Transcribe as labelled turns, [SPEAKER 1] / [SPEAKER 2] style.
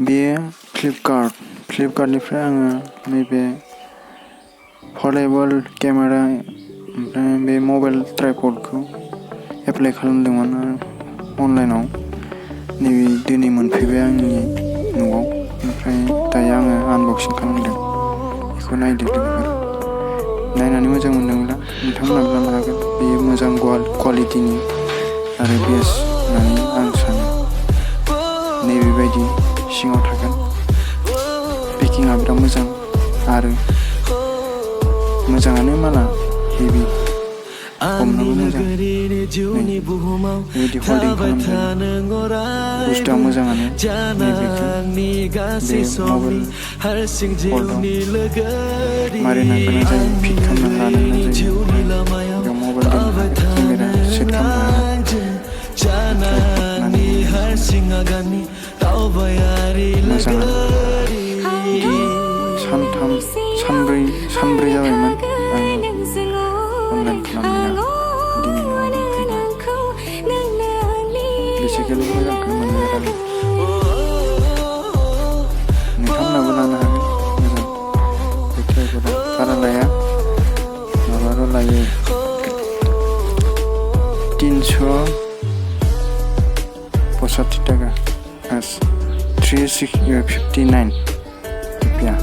[SPEAKER 1] बेयो फ्लिपकार्टनिफ्राय आङो नैबे पोर्टेबल केमेरा ओमफ्राय बे मबाइल ट्राइपडखौ एप्लाइ खालामदोंमोन अनलाइनाव। नैबे दिनै मोनफैबाय आंनि न'आव। ओमफ्राय दायो आङो आनबक्सिं खालामदों। बेखौ नायदो लोगोफोर। नायनानै मोजां मोनदोंब्ला नोंथांमोनाबो लानो हागोन। बेयो मोजां क्वालिटिनि आरो बेस्ट होननानै आं सानो। नैबेबायदि सिङाव थागोन। पेकिंआ बिराद मोजां आरो मोजाङानो माला हेभि हमनोबो मोजां। बेबायदि हल्डिं खालामजायो। बुस्थुआ मोजाङानो। नैबेखौ बे मबाइल हल्डाव मारिनो गोनां जायो, फिट खालामना लानो गोनां जायो। बेयाव मबाइल दोननो हागोन, केमेरा सेट खालामनो हागोन। मोजाङानो। सानब्रै जाबायमोन आङो अनलाइन खालामनाया। दिनै न'आव मोनफैबाय। बेसेकेलि मोजांखौ मोनबाय आरो नोंथांमोनाबो लानो हागोन। मोजां बे ट्राइपडआ बारा लाया, माबाल' लायो 365 टाका 359 रुपिया।